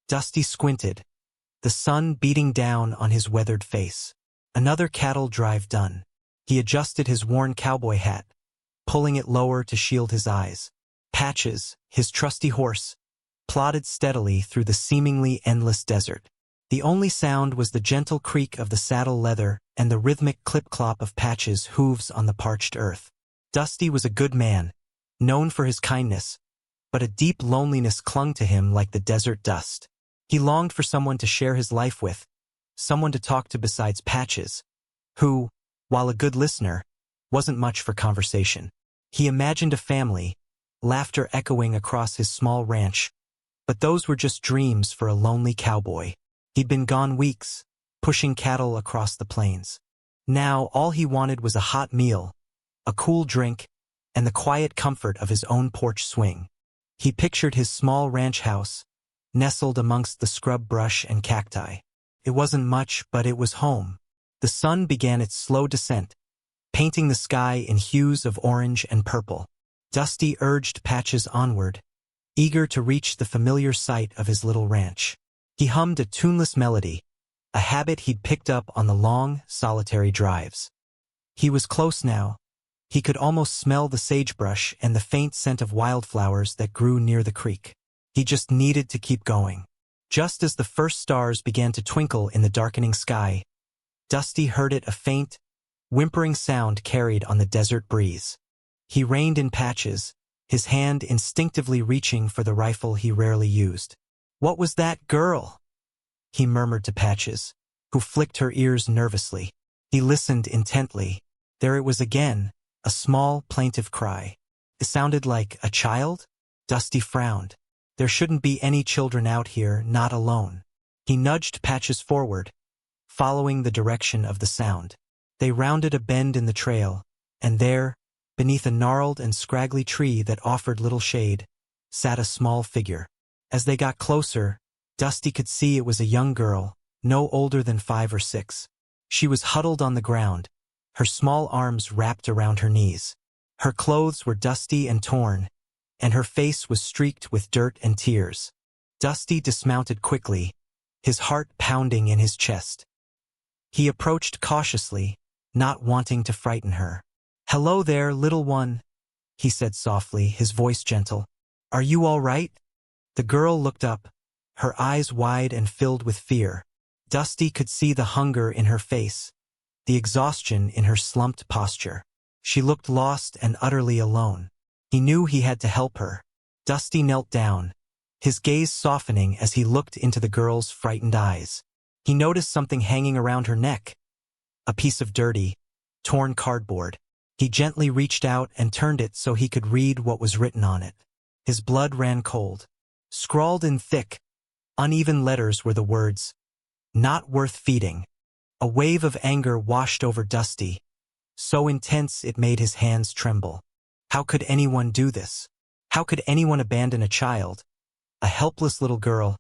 Dusty squinted, the sun beating down on his weathered face. Another cattle drive done. He adjusted his worn cowboy hat, pulling it lower to shield his eyes. Patches, his trusty horse, plodded steadily through the seemingly endless desert. The only sound was the gentle creak of the saddle leather and the rhythmic clip-clop of Patches' hooves on the parched earth. Dusty was a good man, known for his kindness, but a deep loneliness clung to him like the desert dust. He longed for someone to share his life with, someone to talk to besides Patches, who, while a good listener, wasn't much for conversation. He imagined a family, laughter echoing across his small ranch, but those were just dreams for a lonely cowboy. He'd been gone weeks, pushing cattle across the plains. Now all he wanted was a hot meal, a cool drink, and the quiet comfort of his own porch swing. He pictured his small ranch house, nestled amongst the scrub brush and cacti. It wasn't much, but it was home. The sun began its slow descent, painting the sky in hues of orange and purple. Dusty urged Patches onward, eager to reach the familiar site of his little ranch. He hummed a tuneless melody, a habit he'd picked up on the long, solitary drives. He was close now. He could almost smell the sagebrush and the faint scent of wildflowers that grew near the creek. He just needed to keep going. Just as the first stars began to twinkle in the darkening sky, Dusty heard it, a faint, whimpering sound carried on the desert breeze. He reined in Patches, his hand instinctively reaching for the rifle he rarely used. "What was that, girl?" he murmured to Patches, who flicked her ears nervously. He listened intently. There it was again, a small, plaintive cry. It sounded like a child? Dusty frowned. There shouldn't be any children out here, not alone. He nudged Patches forward, following the direction of the sound. They rounded a bend in the trail, and there, beneath a gnarled and scraggly tree that offered little shade, sat a small figure. As they got closer, Dusty could see it was a young girl, no older than 5 or 6. She was huddled on the ground, her small arms wrapped around her knees. Her clothes were dusty and torn, and her face was streaked with dirt and tears. Dusty dismounted quickly, his heart pounding in his chest. He approached cautiously, not wanting to frighten her. "Hello there, little one," he said softly, his voice gentle. "Are you all right?" The girl looked up, her eyes wide and filled with fear. Dusty could see the hunger in her face, the exhaustion in her slumped posture. She looked lost and utterly alone. He knew he had to help her. Dusty knelt down, his gaze softening as he looked into the girl's frightened eyes. He noticed something hanging around her neck, a piece of dirty, torn cardboard. He gently reached out and turned it so he could read what was written on it. His blood ran cold. Scrawled in thick, uneven letters were the words, "Not worth feeding." A wave of anger washed over Dusty, so intense it made his hands tremble. How could anyone do this? How could anyone abandon a child, a helpless little girl,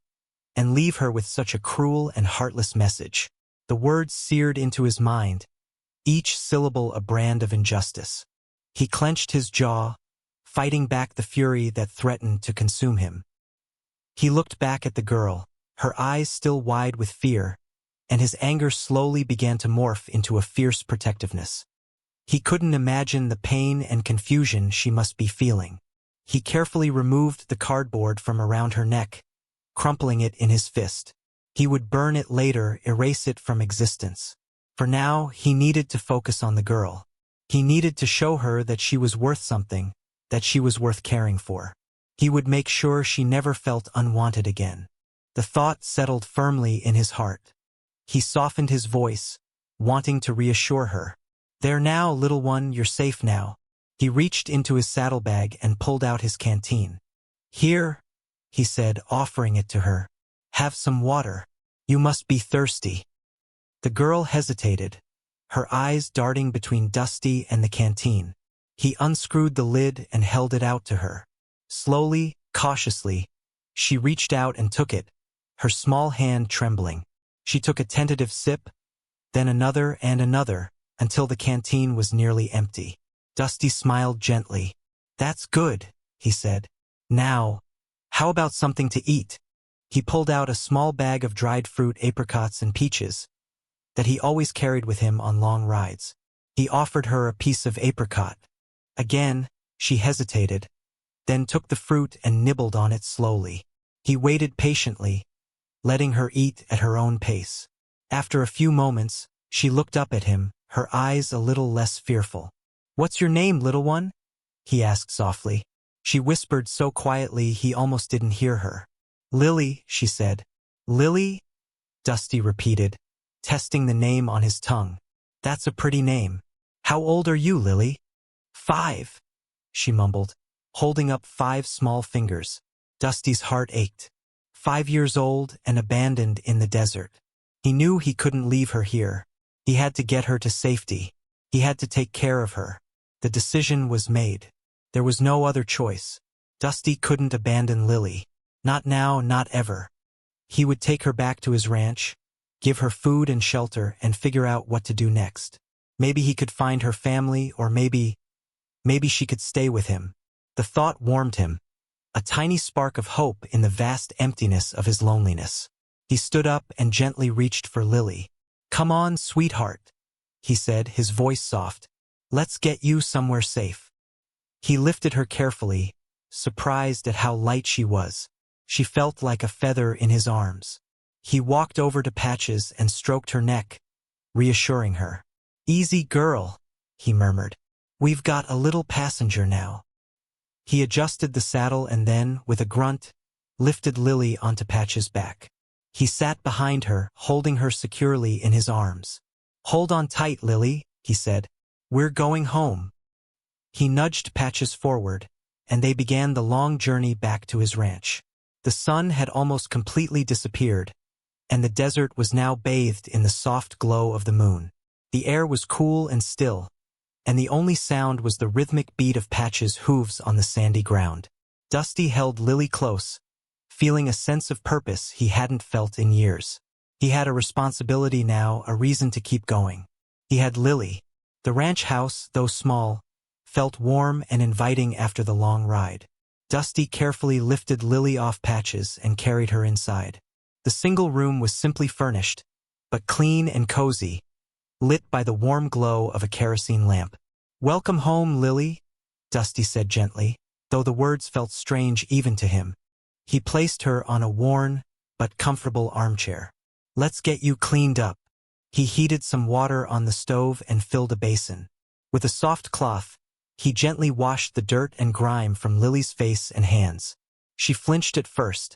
and leave her with such a cruel and heartless message? The words seared into his mind, each syllable a brand of injustice. He clenched his jaw, fighting back the fury that threatened to consume him. He looked back at the girl, her eyes still wide with fear, and his anger slowly began to morph into a fierce protectiveness. He couldn't imagine the pain and confusion she must be feeling. He carefully removed the cardboard from around her neck, crumpling it in his fist. He would burn it later, erase it from existence. For now, he needed to focus on the girl. He needed to show her that she was worth something, that she was worth caring for. He would make sure she never felt unwanted again. The thought settled firmly in his heart. He softened his voice, wanting to reassure her. "There now, little one, you're safe now." He reached into his saddlebag and pulled out his canteen. "Here," he said, offering it to her. "Have some water. You must be thirsty." The girl hesitated, her eyes darting between Dusty and the canteen. He unscrewed the lid and held it out to her. Slowly, cautiously, she reached out and took it, her small hand trembling. She took a tentative sip, then another and another, until the canteen was nearly empty. Dusty smiled gently. "That's good," he said. "Now, how about something to eat?" He pulled out a small bag of dried fruit, apricots, and peaches that he always carried with him on long rides. He offered her a piece of apricot. Again, she hesitated, then took the fruit and nibbled on it slowly. He waited patiently, letting her eat at her own pace. After a few moments, she looked up at him, her eyes a little less fearful. "What's your name, little one?" he asked softly. She whispered so quietly he almost didn't hear her. "Lily," she said. "Lily?" Dusty repeated, testing the name on his tongue. "That's a pretty name. How old are you, Lily?" "5," she mumbled, holding up 5 small fingers. Dusty's heart ached. 5 years old and abandoned in the desert. He knew he couldn't leave her here. He had to get her to safety. He had to take care of her. The decision was made. There was no other choice. Dusty couldn't abandon Lily. Not now, not ever. He would take her back to his ranch, give her food and shelter, and figure out what to do next. Maybe he could find her family, or maybe she could stay with him. The thought warmed him, a tiny spark of hope in the vast emptiness of his loneliness. He stood up and gently reached for Lily. "Come on, sweetheart," he said, his voice soft. "Let's get you somewhere safe." He lifted her carefully, surprised at how light she was. She felt like a feather in his arms. He walked over to Patches and stroked her neck, reassuring her. "Easy girl," he murmured. "We've got a little passenger now." He adjusted the saddle and then, with a grunt, lifted Lily onto Patches' back. He sat behind her, holding her securely in his arms. "Hold on tight, Lily," he said. "We're going home." He nudged Patches forward, and they began the long journey back to his ranch. The sun had almost completely disappeared, and the desert was now bathed in the soft glow of the moon. The air was cool and still, and the only sound was the rhythmic beat of Patches' hooves on the sandy ground. Dusty held Lily close, feeling a sense of purpose he hadn't felt in years. He had a responsibility now, a reason to keep going. He had Lily. The ranch house, though small, felt warm and inviting after the long ride. Dusty carefully lifted Lily off Patches and carried her inside. The single room was simply furnished, but clean and cozy, lit by the warm glow of a kerosene lamp. "Welcome home, Lily," Dusty said gently, though the words felt strange even to him. He placed her on a worn but comfortable armchair. "Let's get you cleaned up." He heated some water on the stove and filled a basin. With a soft cloth, he gently washed the dirt and grime from Lily's face and hands. She flinched at first,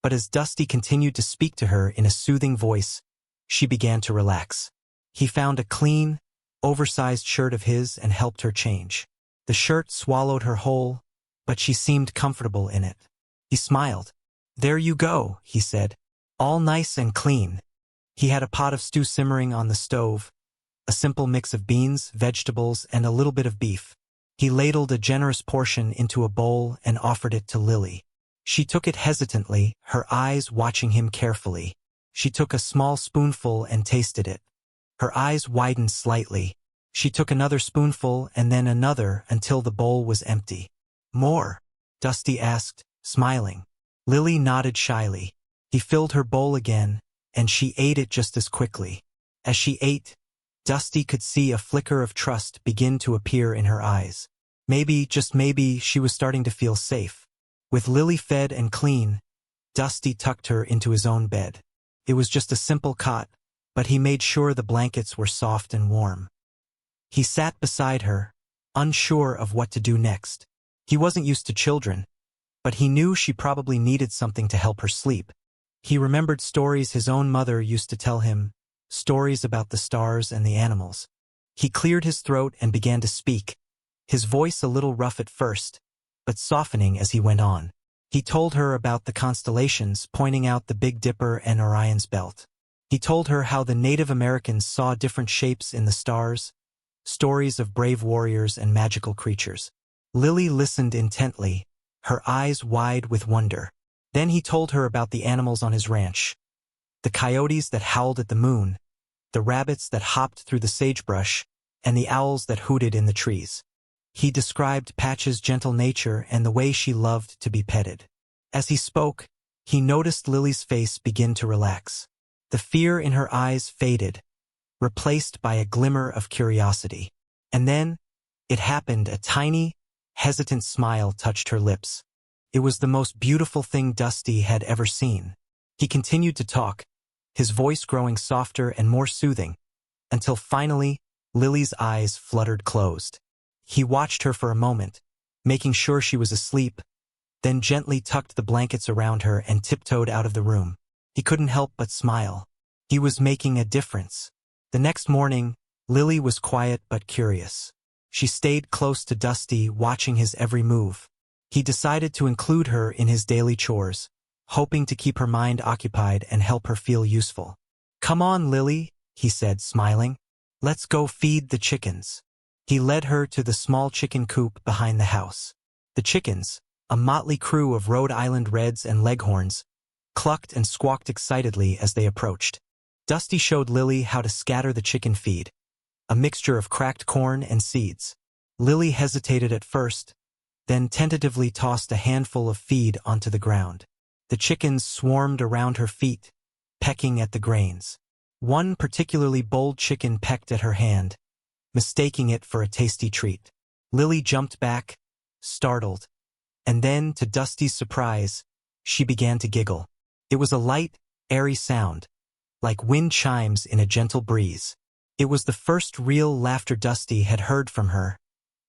but as Dusty continued to speak to her in a soothing voice, she began to relax. He found a clean, oversized shirt of his and helped her change. The shirt swallowed her whole, but she seemed comfortable in it. He smiled. "There you go," he said. "All nice and clean." He had a pot of stew simmering on the stove, a simple mix of beans, vegetables, and a little bit of beef. He ladled a generous portion into a bowl and offered it to Lily. She took it hesitantly, her eyes watching him carefully. She took a small spoonful and tasted it. Her eyes widened slightly. She took another spoonful and then another until the bowl was empty. "More?" Dusty asked, smiling. Lily nodded shyly. He filled her bowl again, and she ate it just as quickly. As she ate, Dusty could see a flicker of trust begin to appear in her eyes. Maybe, just maybe, she was starting to feel safe. With Lily fed and clean, Dusty tucked her into his own bed. It was just a simple cot, but he made sure the blankets were soft and warm. He sat beside her, unsure of what to do next. He wasn't used to children, but he knew she probably needed something to help her sleep. He remembered stories his own mother used to tell him, stories about the stars and the animals. He cleared his throat and began to speak, his voice a little rough at first, but softening as he went on. He told her about the constellations, pointing out the Big Dipper and Orion's belt. He told her how the Native Americans saw different shapes in the stars, stories of brave warriors and magical creatures. Lily listened intently, her eyes wide with wonder. Then he told her about the animals on his ranch, the coyotes that howled at the moon, the rabbits that hopped through the sagebrush, and the owls that hooted in the trees. He described Patch's gentle nature and the way she loved to be petted. As he spoke, he noticed Lily's face begin to relax. The fear in her eyes faded, replaced by a glimmer of curiosity. And then, it happened. A tiny, hesitant smile touched her lips. It was the most beautiful thing Dusty had ever seen. He continued to talk, his voice growing softer and more soothing, until finally, Lily's eyes fluttered closed. He watched her for a moment, making sure she was asleep, then gently tucked the blankets around her and tiptoed out of the room. He couldn't help but smile. He was making a difference. The next morning, Lily was quiet but curious. She stayed close to Dusty, watching his every move. He decided to include her in his daily chores, hoping to keep her mind occupied and help her feel useful. "Come on, Lily," he said, smiling. "Let's go feed the chickens." He led her to the small chicken coop behind the house. The chickens, a motley crew of Rhode Island Reds and Leghorns, clucked and squawked excitedly as they approached. Dusty showed Lily how to scatter the chicken feed, a mixture of cracked corn and seeds. Lily hesitated at first, then tentatively tossed a handful of feed onto the ground. The chickens swarmed around her feet, pecking at the grains. One particularly bold chicken pecked at her hand, mistaking it for a tasty treat. Lily jumped back, startled, and then, to Dusty's surprise, she began to giggle. It was a light, airy sound, like wind chimes in a gentle breeze. It was the first real laughter Dusty had heard from her,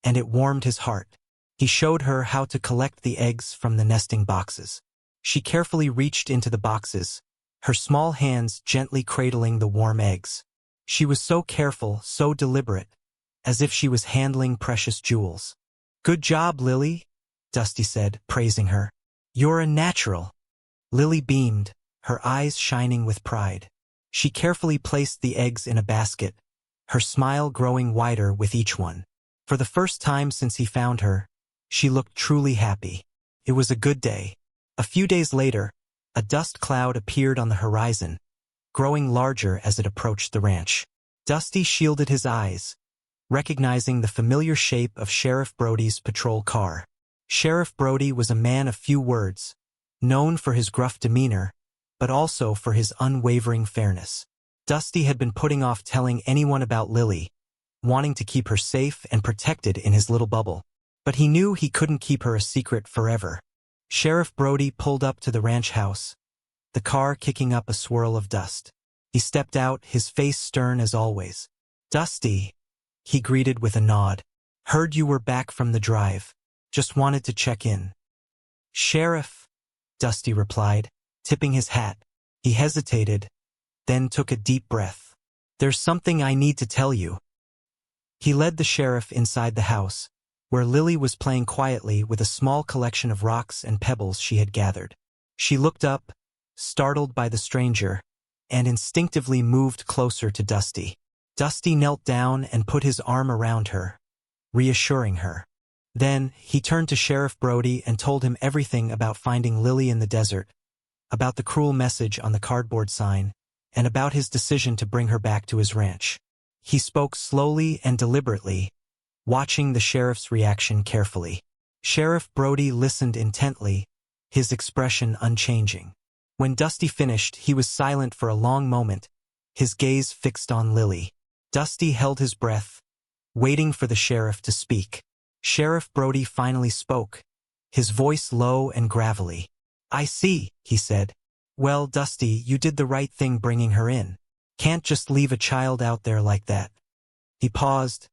and it warmed his heart. He showed her how to collect the eggs from the nesting boxes. She carefully reached into the boxes, her small hands gently cradling the warm eggs. She was so careful, so deliberate, as if she was handling precious jewels. "Good job, Lily," Dusty said, praising her. "You're a natural." Lily beamed, her eyes shining with pride. She carefully placed the eggs in a basket, her smile growing wider with each one. For the first time since he found her, she looked truly happy. It was a good day. A few days later, a dust cloud appeared on the horizon, growing larger as it approached the ranch. Dusty shielded his eyes, recognizing the familiar shape of Sheriff Brody's patrol car. Sheriff Brody was a man of few words, known for his gruff demeanor, but also for his unwavering fairness. Dusty had been putting off telling anyone about Lily, wanting to keep her safe and protected in his little bubble. But he knew he couldn't keep her a secret forever. Sheriff Brody pulled up to the ranch house, the car kicking up a swirl of dust. He stepped out, his face stern as always. "Dusty," he greeted with a nod. "Heard you were back from the drive. Just wanted to check in." "Sheriff," Dusty replied, tipping his hat. He hesitated, then took a deep breath. "There's something I need to tell you." He led the sheriff inside the house, where Lily was playing quietly with a small collection of rocks and pebbles she had gathered. She looked up, startled by the stranger, and instinctively moved closer to Dusty. Dusty knelt down and put his arm around her, reassuring her. Then, he turned to Sheriff Brody and told him everything about finding Lily in the desert, about the cruel message on the cardboard sign, and about his decision to bring her back to his ranch. He spoke slowly and deliberately, watching the sheriff's reaction carefully. Sheriff Brody listened intently, his expression unchanging. When Dusty finished, he was silent for a long moment, his gaze fixed on Lily. Dusty held his breath, waiting for the sheriff to speak. Sheriff Brody finally spoke, his voice low and gravelly. "I see," he said. "Well, Dusty, you did the right thing bringing her in. Can't just leave a child out there like that." He paused,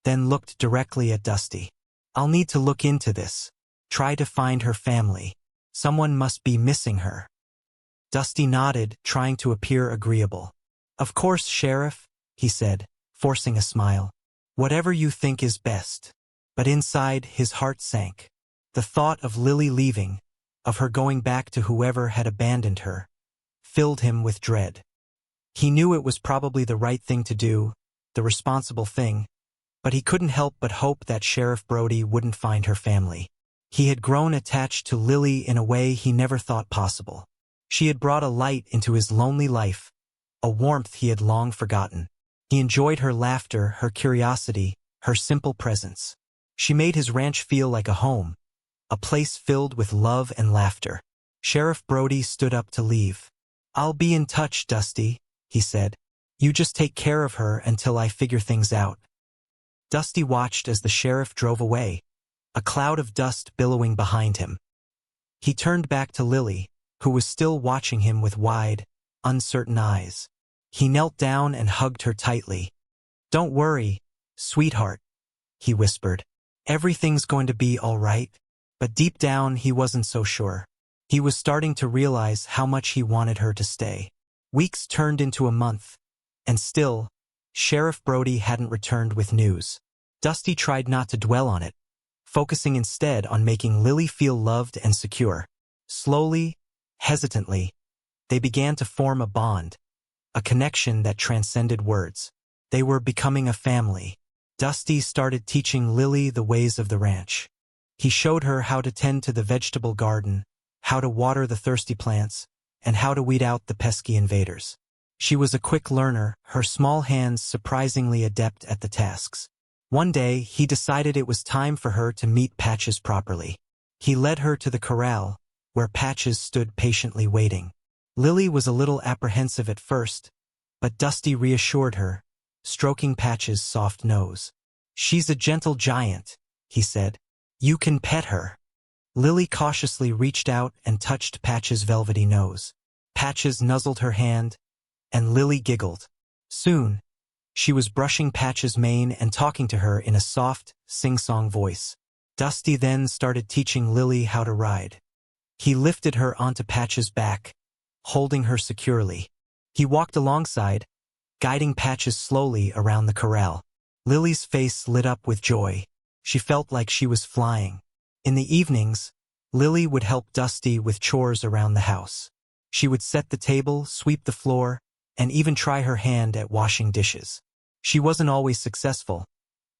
then looked directly at Dusty. "I'll need to look into this. Try to find her family. Someone must be missing her." Dusty nodded, trying to appear agreeable. "Of course, Sheriff," he said, forcing a smile. "Whatever you think is best." But inside, his heart sank. The thought of Lily leaving, of her going back to whoever had abandoned her, filled him with dread. He knew it was probably the right thing to do, the responsible thing, but he couldn't help but hope that Sheriff Brody wouldn't find her family. He had grown attached to Lily in a way he never thought possible. She had brought a light into his lonely life, a warmth he had long forgotten. He enjoyed her laughter, her curiosity, her simple presence. She made his ranch feel like a home, a place filled with love and laughter. Sheriff Brody stood up to leave. "I'll be in touch, Dusty," he said. "You just take care of her until I figure things out." Dusty watched as the sheriff drove away, a cloud of dust billowing behind him. He turned back to Lily, who was still watching him with wide, uncertain eyes. He knelt down and hugged her tightly. "Don't worry, sweetheart," he whispered. "Everything's going to be all right." But deep down he wasn't so sure. He was starting to realize how much he wanted her to stay. Weeks turned into a month, and still, Sheriff Brody hadn't returned with news. Dusty tried not to dwell on it, focusing instead on making Lily feel loved and secure. Slowly, hesitantly, they began to form a bond, a connection that transcended words. They were becoming a family. Dusty started teaching Lily the ways of the ranch. He showed her how to tend to the vegetable garden, how to water the thirsty plants, and how to weed out the pesky invaders. She was a quick learner, her small hands surprisingly adept at the tasks. One day, he decided it was time for her to meet Patches properly. He led her to the corral, where Patches stood patiently waiting. Lily was a little apprehensive at first, but Dusty reassured her, stroking Patches' soft nose. "She's a gentle giant," he said. "You can pet her." Lily cautiously reached out and touched Patches' velvety nose. Patches nuzzled her hand, and Lily giggled. Soon, she was brushing Patches' mane and talking to her in a soft, sing-song voice. Dusty then started teaching Lily how to ride. He lifted her onto Patches' back, holding her securely. He walked alongside, guiding Patches slowly around the corral. Lily's face lit up with joy. She felt like she was flying. In the evenings, Lily would help Dusty with chores around the house. She would set the table, sweep the floor, and even try her hand at washing dishes. She wasn't always successful,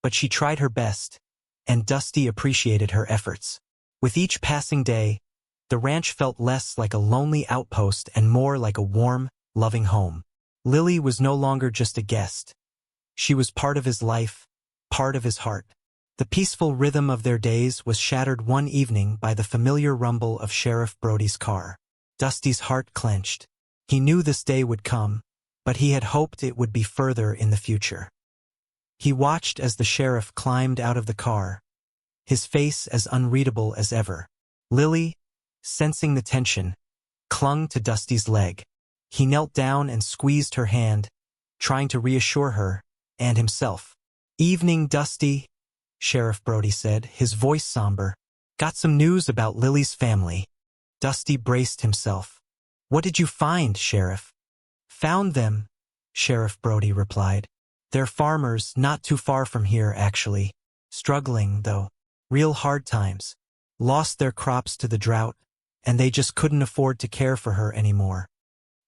but she tried her best, and Dusty appreciated her efforts. With each passing day, the ranch felt less like a lonely outpost and more like a warm, loving home. Lily was no longer just a guest. She was part of his life, part of his heart. The peaceful rhythm of their days was shattered one evening by the familiar rumble of Sheriff Brody's car. Dusty's heart clenched. He knew this day would come, but he had hoped it would be further in the future. He watched as the sheriff climbed out of the car, his face as unreadable as ever. Lily, sensing the tension, clung to Dusty's leg. He knelt down and squeezed her hand, trying to reassure her and himself. "Evening, Dusty," Sheriff Brody said, his voice somber. "Got some news about Lily's family." Dusty braced himself. "What did you find, Sheriff?" "Found them," Sheriff Brody replied. "They're farmers not too far from here, actually. Struggling, though. Real hard times. Lost their crops to the drought, and they just couldn't afford to care for her anymore."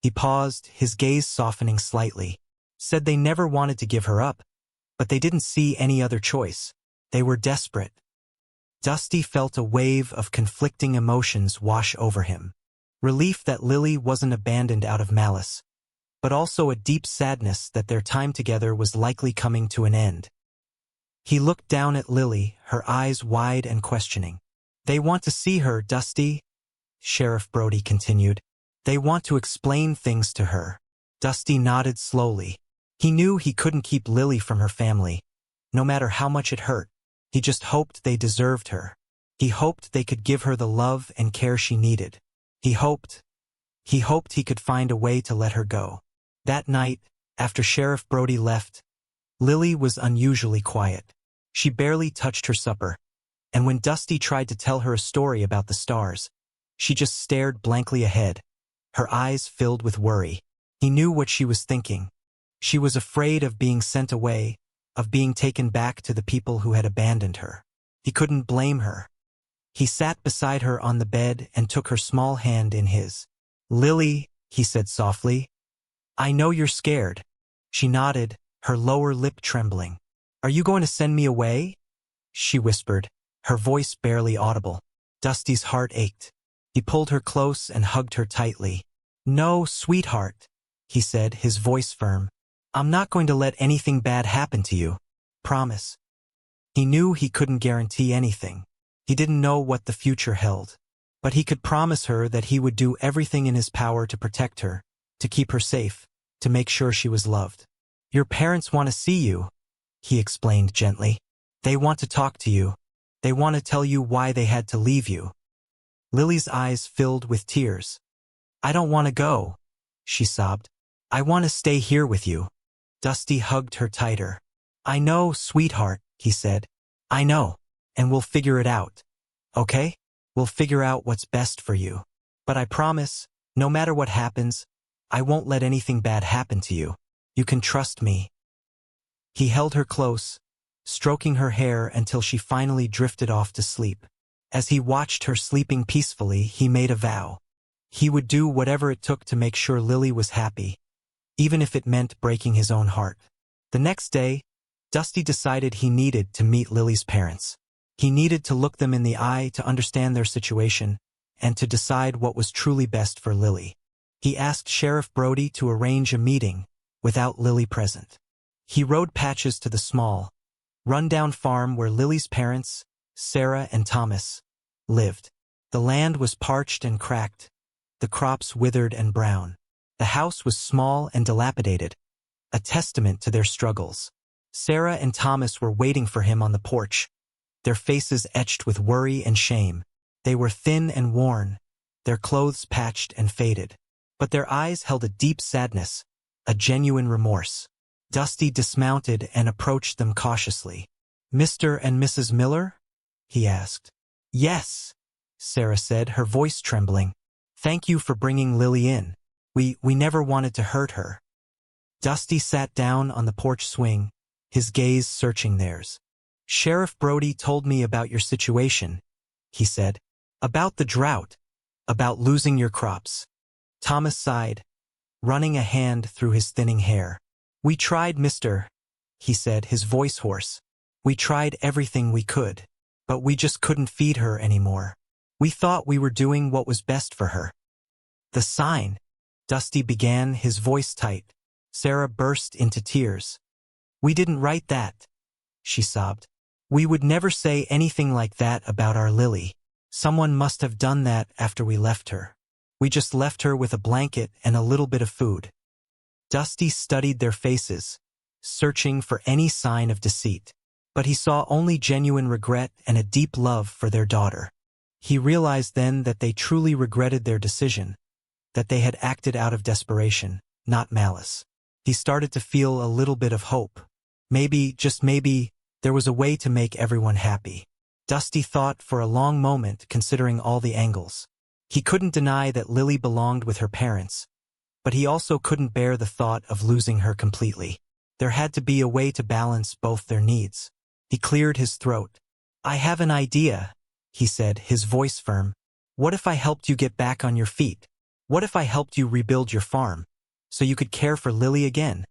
He paused, his gaze softening slightly. "Said they never wanted to give her up, but they didn't see any other choice. They were desperate." Dusty felt a wave of conflicting emotions wash over him. Relief that Lily wasn't abandoned out of malice, but also a deep sadness that their time together was likely coming to an end. He looked down at Lily, her eyes wide and questioning. "They want to see her, Dusty," Sheriff Brody continued. "They want to explain things to her." Dusty nodded slowly. He knew he couldn't keep Lily from her family, no matter how much it hurt. He just hoped they deserved her. He hoped they could give her the love and care she needed. He hoped he could find a way to let her go. That night, after Sheriff Brody left, Lily was unusually quiet. She barely touched her supper, and when Dusty tried to tell her a story about the stars, she just stared blankly ahead, her eyes filled with worry. He knew what she was thinking. She was afraid of being sent away, of being taken back to the people who had abandoned her. He couldn't blame her. He sat beside her on the bed and took her small hand in his. "Lily," he said softly, "I know you're scared." She nodded, her lower lip trembling. "Are you going to send me away?" she whispered, her voice barely audible. Dusty's heart ached. He pulled her close and hugged her tightly. "No, sweetheart," he said, his voice firm. "I'm not going to let anything bad happen to you. Promise." He knew he couldn't guarantee anything. He didn't know what the future held. But he could promise her that he would do everything in his power to protect her, to keep her safe, to make sure she was loved. "Your parents want to see you," he explained gently. "They want to talk to you. They want to tell you why they had to leave you." Lily's eyes filled with tears. "I don't want to go," she sobbed. "I want to stay here with you." Dusty hugged her tighter. "I know, sweetheart," he said. "I know. And we'll figure it out. Okay? We'll figure out what's best for you. But I promise, no matter what happens, I won't let anything bad happen to you. You can trust me." He held her close, stroking her hair until she finally drifted off to sleep. As he watched her sleeping peacefully, he made a vow. He would do whatever it took to make sure Lily was happy, even if it meant breaking his own heart. The next day, Dusty decided he needed to meet Lily's parents. He needed to look them in the eye to understand their situation and to decide what was truly best for Lily. He asked Sheriff Brody to arrange a meeting without Lily present. He rode Patches to the small, run-down farm where Lily's parents, Sarah and Thomas, lived. The land was parched and cracked, the crops withered and brown. The house was small and dilapidated, a testament to their struggles. Sarah and Thomas were waiting for him on the porch, their faces etched with worry and shame. They were thin and worn, their clothes patched and faded. But their eyes held a deep sadness, a genuine remorse. Dusty dismounted and approached them cautiously. "Mr. and Mrs. Miller?" he asked. "Yes," Sarah said, her voice trembling. "Thank you for bringing Lily in. We never wanted to hurt her." Dusty sat down on the porch swing, his gaze searching theirs. "Sheriff Brody told me about your situation," he said. "About the drought, about losing your crops." Thomas sighed, running a hand through his thinning hair. "We tried, mister," he said, his voice hoarse. "We tried everything we could, but we just couldn't feed her anymore. We thought we were doing what was best for her." "The sign," Dusty began, his voice tight. Sarah burst into tears. "We didn't write that," she sobbed. "We would never say anything like that about our Lily. Someone must have done that after we left her. We just left her with a blanket and a little bit of food." Dusty studied their faces, searching for any sign of deceit. But he saw only genuine regret and a deep love for their daughter. He realized then that they truly regretted their decision, that they had acted out of desperation, not malice. He started to feel a little bit of hope. Maybe, just maybe, there was a way to make everyone happy. Dusty thought for a long moment, considering all the angles. He couldn't deny that Lily belonged with her parents, but he also couldn't bear the thought of losing her completely. There had to be a way to balance both their needs. He cleared his throat. "I have an idea," he said, his voice firm. "What if I helped you get back on your feet? What if I helped you rebuild your farm, so you could care for Lily again?"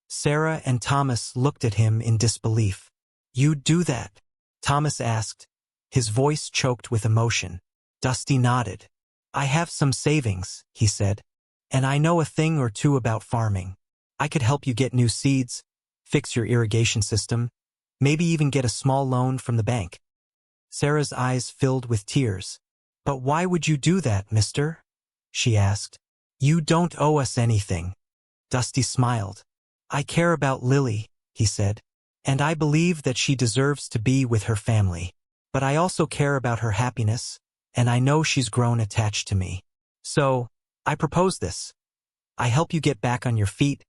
Sarah and Thomas looked at him in disbelief. "You'd do that?" Thomas asked, his voice choked with emotion. Dusty nodded. "I have some savings," he said, "and I know a thing or two about farming. I could help you get new seeds, fix your irrigation system, maybe even get a small loan from the bank." Sarah's eyes filled with tears. "But why would you do that, mister?" she asked. "You don't owe us anything." Dusty smiled. "I care about Lily," he said, "and I believe that she deserves to be with her family. But I also care about her happiness, and I know she's grown attached to me. So, I propose this. I help you get back on your feet,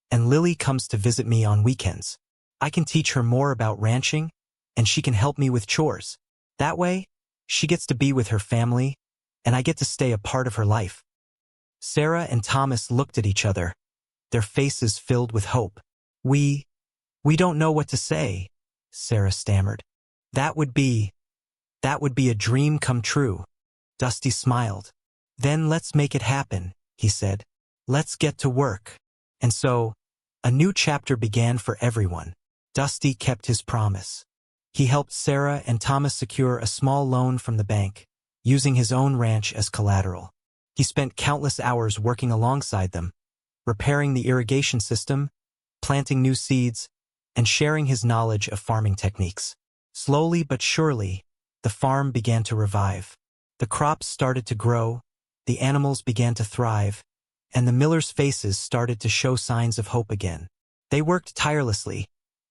and Lily comes to visit me on weekends. I can teach her more about ranching, and she can help me with chores. That way, she gets to be with her family, and I get to stay a part of her life." Sarah and Thomas looked at each other, their faces filled with hope. We don't know what to say," Sarah stammered. That would be a dream come true." Dusty smiled. "Then let's make it happen," he said. "Let's get to work." And so, a new chapter began for everyone. Dusty kept his promise. He helped Sarah and Thomas secure a small loan from the bank, using his own ranch as collateral. He spent countless hours working alongside them, repairing the irrigation system, planting new seeds, and sharing his knowledge of farming techniques. Slowly but surely, the farm began to revive. The crops started to grow, the animals began to thrive, and the millers' faces started to show signs of hope again. They worked tirelessly,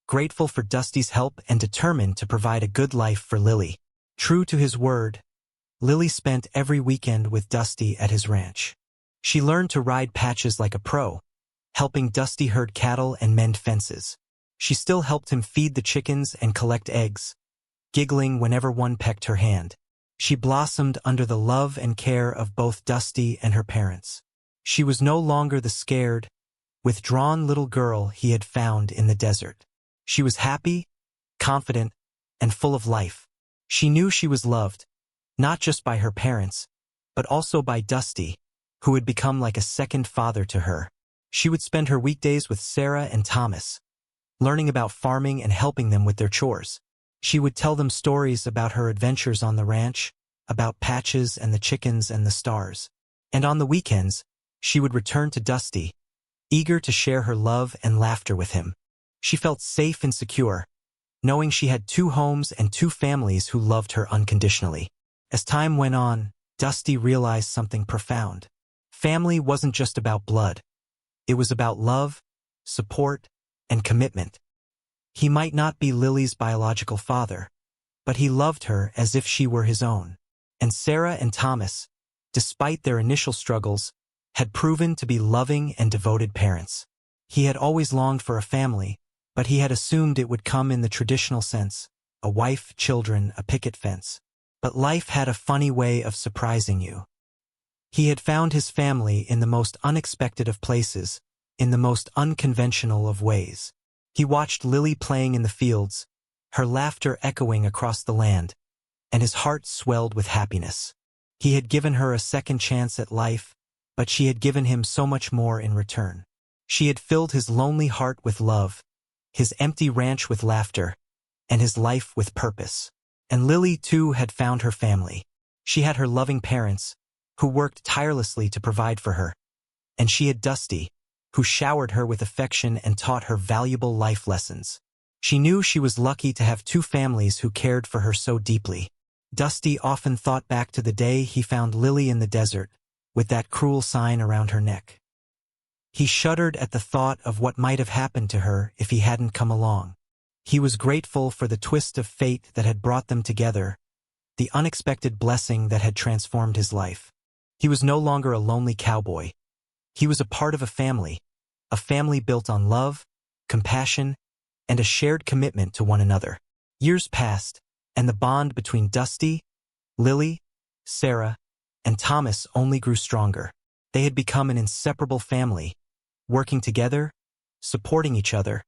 grateful for Dusty's help and determined to provide a good life for Lily. True to his word, Lily spent every weekend with Dusty at his ranch. She learned to ride patches like a pro, helping Dusty herd cattle and mend fences. She still helped him feed the chickens and collect eggs, giggling whenever one pecked her hand. She blossomed under the love and care of both Dusty and her parents. She was no longer the scared, withdrawn little girl he had found in the desert. She was happy, confident, and full of life. She knew she was loved, not just by her parents, but also by Dusty, who had become like a second father to her. She would spend her weekdays with Sarah and Thomas, learning about farming and helping them with their chores. She would tell them stories about her adventures on the ranch, about patches and the chickens and the stars. And on the weekends, she would return to Dusty, eager to share her love and laughter with him. She felt safe and secure, knowing she had 2 homes and 2 families who loved her unconditionally. As time went on, Dusty realized something profound. Family wasn't just about blood. It was about love, support, and commitment. He might not be Lily's biological father, but he loved her as if she were his own. And Sarah and Thomas, despite their initial struggles, had proven to be loving and devoted parents. He had always longed for a family, but he had assumed it would come in the traditional sense, a wife, children, a picket fence. But life had a funny way of surprising you. He had found his family in the most unexpected of places, in the most unconventional of ways. He watched Lily playing in the fields, her laughter echoing across the land, and his heart swelled with happiness. He had given her a second chance at life, but she had given him so much more in return. She had filled his lonely heart with love, his empty ranch with laughter, and his life with purpose. And Lily, too, had found her family. She had her loving parents, who worked tirelessly to provide for her. And she had Dusty, who showered her with affection and taught her valuable life lessons. She knew she was lucky to have 2 families who cared for her so deeply. Dusty often thought back to the day he found Lily in the desert, with that cruel sign around her neck. He shuddered at the thought of what might have happened to her if he hadn't come along. He was grateful for the twist of fate that had brought them together, the unexpected blessing that had transformed his life. He was no longer a lonely cowboy. He was a part of a family built on love, compassion, and a shared commitment to one another. Years passed, and the bond between Dusty, Lily, Sarah, and Thomas only grew stronger. They had become an inseparable family, working together, supporting each other,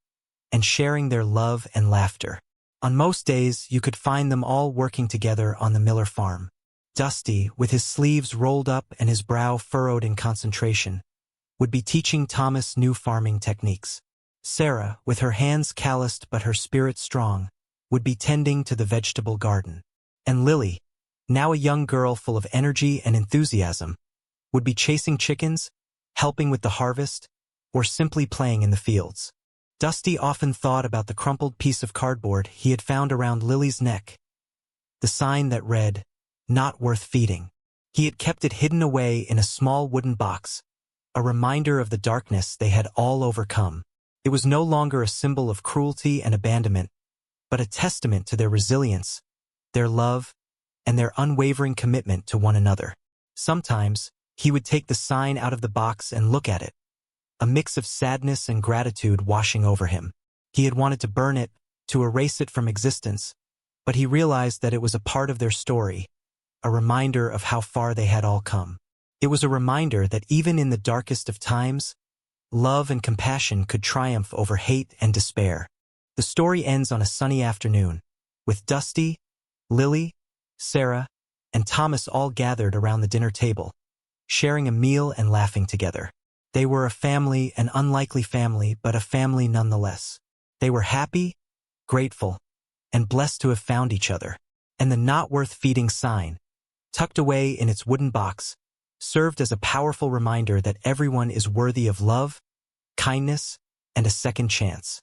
and sharing their love and laughter. On most days, you could find them all working together on the Miller farm. Dusty, with his sleeves rolled up and his brow furrowed in concentration, would be teaching Thomas new farming techniques. Sarah, with her hands calloused but her spirit strong, would be tending to the vegetable garden. And Lily, now a young girl full of energy and enthusiasm, would be chasing chickens, helping with the harvest, or simply playing in the fields. Dusty often thought about the crumpled piece of cardboard he had found around Lily's neck, the sign that read, "Not worth feeding." He had kept it hidden away in a small wooden box, a reminder of the darkness they had all overcome. It was no longer a symbol of cruelty and abandonment, but a testament to their resilience, their love, and their unwavering commitment to one another. Sometimes, he would take the sign out of the box and look at it, a mix of sadness and gratitude washing over him. He had wanted to burn it, to erase it from existence, but he realized that it was a part of their story, a reminder of how far they had all come. It was a reminder that even in the darkest of times, love and compassion could triumph over hate and despair. The story ends on a sunny afternoon, with Dusty, Lily, Sarah, and Thomas all gathered around the dinner table, sharing a meal and laughing together. They were a family, an unlikely family, but a family nonetheless. They were happy, grateful, and blessed to have found each other. And the "not worth feeding" sign, tucked away in its wooden box, served as a powerful reminder that everyone is worthy of love, kindness, and a second chance.